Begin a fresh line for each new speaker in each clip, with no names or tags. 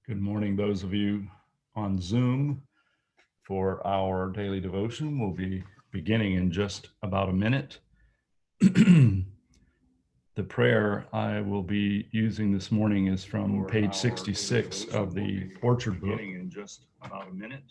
Good morning, those of you on Zoom for our daily devotion. We'll be beginning in just about a minute. The prayer I will be using this morning is from page 66 of the Orchard Book. Beginning in just about a minute.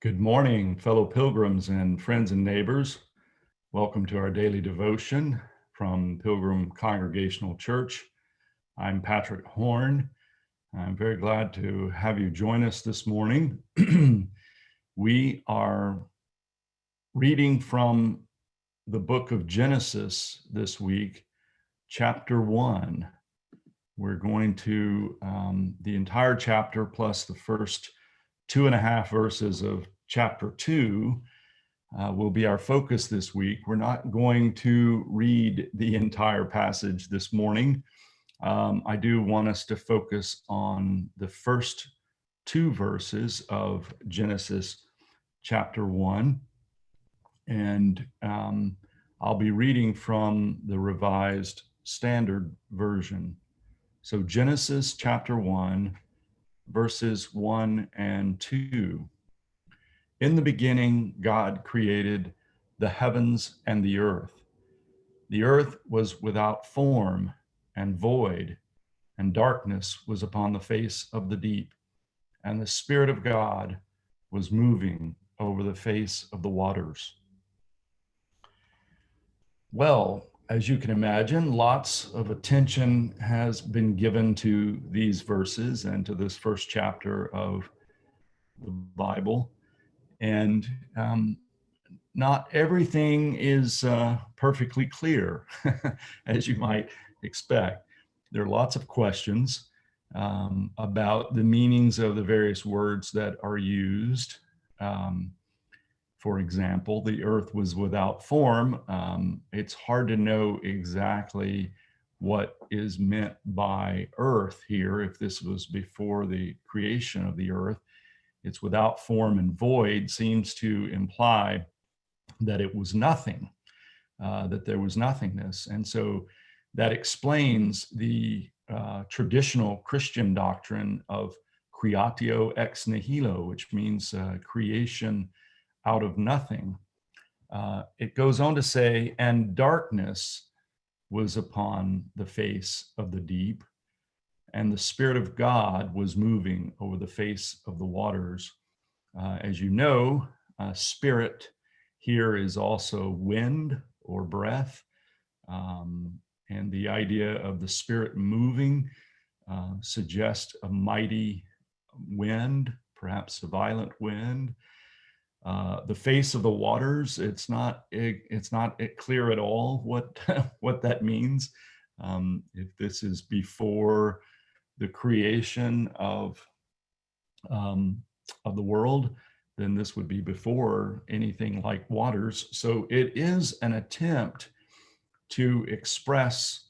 Good morning, fellow pilgrims and friends and neighbors. Welcome to our daily devotion from Pilgrim Congregational Church. I'm Patrick Horn. I'm very glad to have you join us this morning. We are reading from the book of Genesis this week, chapter 1. We're going to, the entire chapter plus the first 2.5 verses of chapter 2 will be our focus this week. We're not going to read the entire passage this morning. I do want us to focus on the first 2 verses of Genesis chapter 1. And I'll be reading from the Revised Standard Version. So Genesis chapter 1, verses 1 and 2. In the beginning, God created the heavens and the earth. The earth was without form and void, and darkness was upon the face of the deep, and the Spirit of God was moving over the face of the waters. Well, as you can imagine, lots of attention has been given to these verses and to this first chapter of the Bible. And not everything is perfectly clear, as you might expect. There are lots of questions about the meanings of the various words that are used. For example, the earth was without form. It's hard to know exactly what is meant by earth here, if this was before the creation of the earth. It's without form and void seems to imply that it was nothing, that there was nothingness. And so that explains the traditional Christian doctrine of creatio ex nihilo, which means creation out of nothing. It goes on to say, and darkness was upon the face of the deep, and the Spirit of God was moving over the face of the waters. As you know, spirit here is also wind or breath. And the idea of the Spirit moving suggests a mighty wind, perhaps a violent wind. The face of the waters, it's not clear at all what what that means. If this is before the creation of the world, then this would be before anything like waters. So it is an attempt to express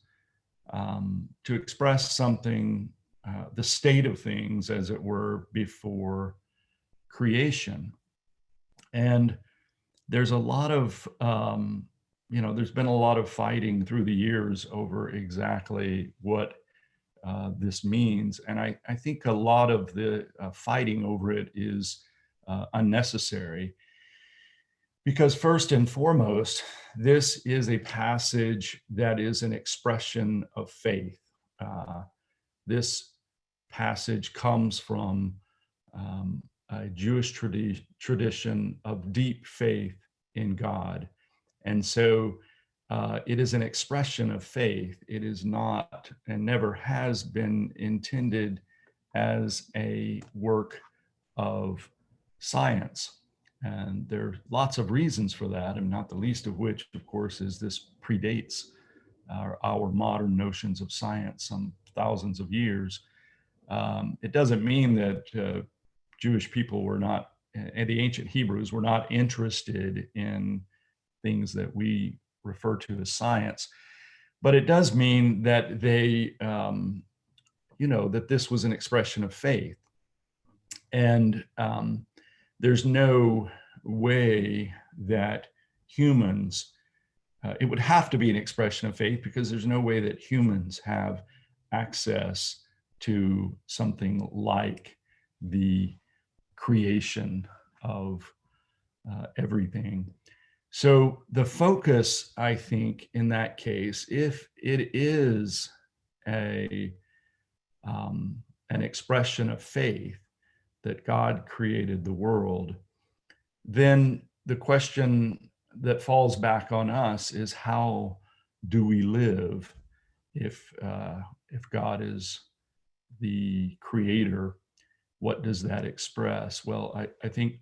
something, the state of things, as it were, before creation. And there's a lot of, there's been a lot of fighting through the years over exactly what this means. And I think a lot of the fighting over it is unnecessary, because first and foremost, this is a passage that is an expression of faith. This passage comes from a Jewish tradition of deep faith in God. And so it is an expression of faith. It is not, and never has been, intended as a work of science. And there are lots of reasons for that, and not the least of which, of course, is this predates our modern notions of science some thousands of years. It doesn't mean that Jewish people were not, and the ancient Hebrews were not interested in things that we refer to as science, but it does mean that they, that this was an expression of faith. And there's no way that humans, it would have to be an expression of faith, because there's no way that humans have access to something like the creation of everything. So the focus, I think, in that case, if it is a an expression of faith that God created the world, then the question that falls back on us is, how do we live if God is the creator? What does that express? Well, I think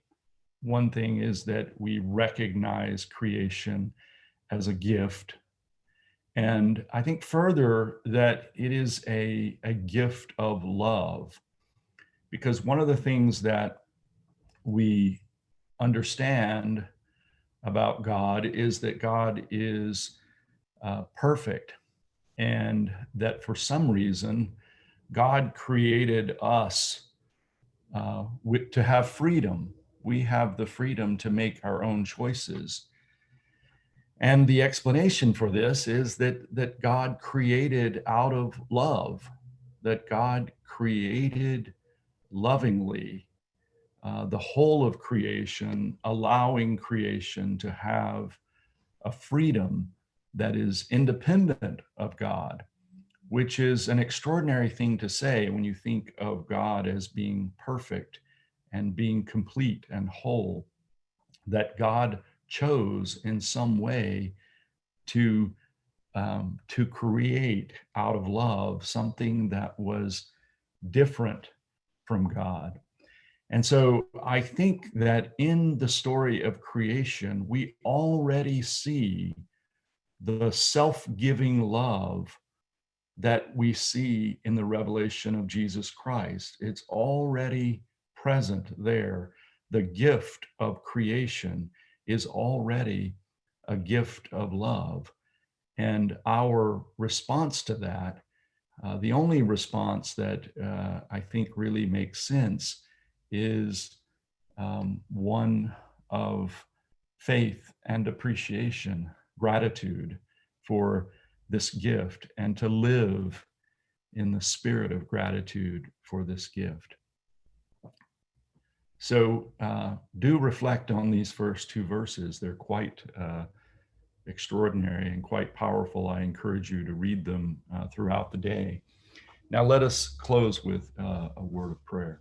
one thing is that we recognize creation as a gift. And I think further that it is a gift of love, because one of the things that we understand about God is that God is perfect, and that for some reason, God created us to have freedom. We have the freedom to make our own choices. And the explanation for this is that God created out of love, that God created lovingly the whole of creation, allowing creation to have a freedom that is independent of God, which is an extraordinary thing to say when you think of God as being perfect and being complete and whole, that God chose in some way to create out of love something that was different from God. And so I think that in the story of creation, we already see the self-giving love that we see in the revelation of Jesus Christ. It's already present there. The gift of creation is already a gift of love. And our response to that, the only response that I think really makes sense, is one of faith and appreciation, gratitude for this gift, and to live in the spirit of gratitude for this gift. So do reflect on these first two verses. They're quite extraordinary and quite powerful. I encourage you to read them throughout the day. Now let us close with a word of prayer.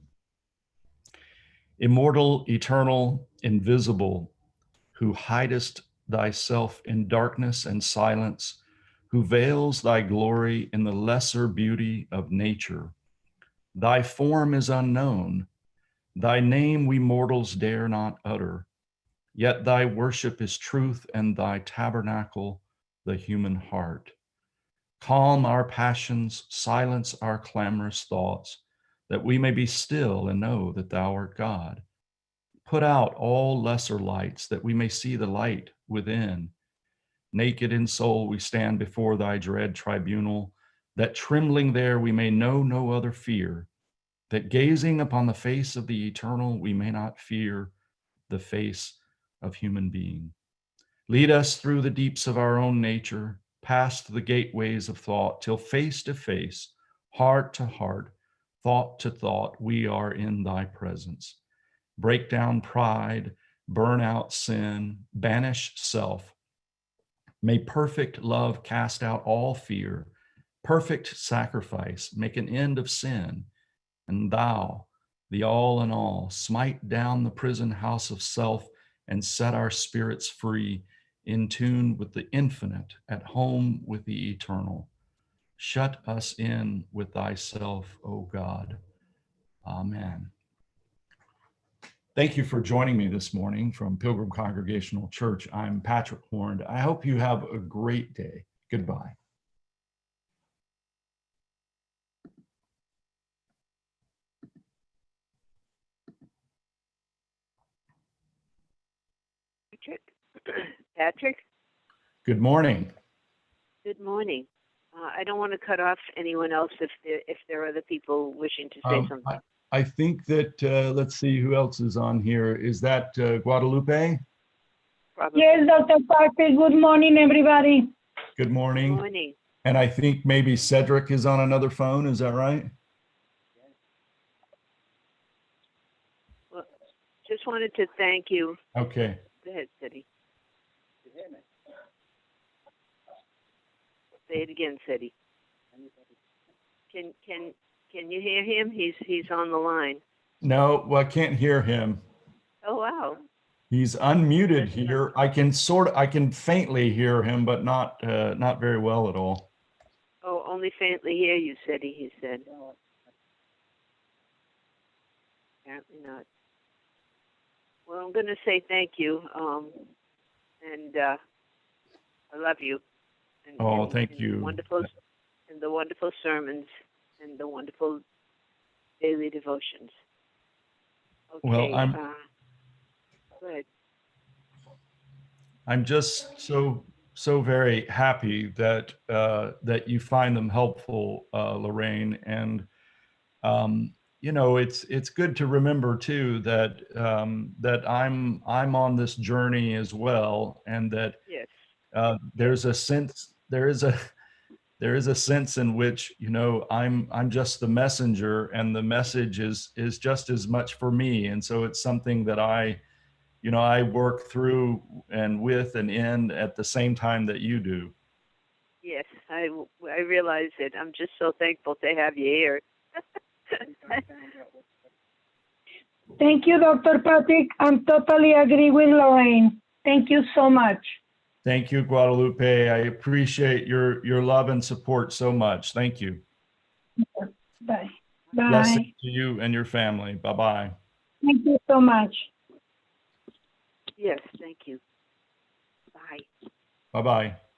Immortal, eternal, invisible, who hidest thyself in darkness and silence, who veils thy glory in the lesser beauty of nature. Thy form is unknown, thy name we mortals dare not utter, yet thy worship is truth and thy tabernacle the human heart. Calm our passions, silence our clamorous thoughts, that we may be still and know that thou art God. Put out all lesser lights, that we may see the light within. Naked in soul we stand before thy dread tribunal, that trembling there we may know no other fear, that gazing upon the face of the eternal we may not fear the face of human being. Lead us through the deeps of our own nature, past the gateways of thought, till face to face, heart to heart, thought to thought, we are in thy presence. Break down pride, burn out sin, banish self. May perfect love cast out all fear, perfect sacrifice make an end of sin, and thou, the all in all, smite down the prison house of self and set our spirits free, in tune with the infinite, at home with the eternal. Shut us in with thyself, O God. Amen. Thank you for joining me this morning from Pilgrim Congregational Church. I'm Patrick Horn. I hope you have a great day. Goodbye.
Patrick?
Good morning.
Good morning. I don't want to cut off anyone else if there are other people wishing to say something.
I think that, let's see who else is on here. Is that Guadalupe?
Probably.
Yes, Dr. Parker. Good morning, everybody.
Good morning.
Good morning.
And I think maybe Cedric is on another phone. Is that right?
Well, just wanted to thank you.
Okay.
Go ahead, Ceddy. Say it again, Ceddy. Can you hear him? He's on the line.
No, well, I can't hear him.
Oh wow.
He's unmuted here. I can faintly hear him, but not very well at all.
Oh, only faintly hear you, Ceddy, he said. Apparently not. Well, I'm going to say thank you, and I love you. And,
thank you.
The wonderful sermons and the wonderful daily devotions. Okay,
Well,
go ahead.
I'm just so very happy that that you find them helpful, Lorraine. And it's good to remember too that that I'm on this journey as well, and that
Yes.
there is a sense in which I'm just the messenger, and the message is just as much for me. And so it's something that I work through and with and in at the same time that you do.
Yes, I realize it. I'm just so thankful to have you here.
Thank you, Dr. Patrick. I'm totally agree with Lorraine. Thank you so much.
Thank you, Guadalupe. I appreciate your love and support so much. Thank you.
Bye.
Blessings
Bye.
to you and your family. Bye-bye.
Thank you so much.
Yes, thank you. Bye.
Bye-bye.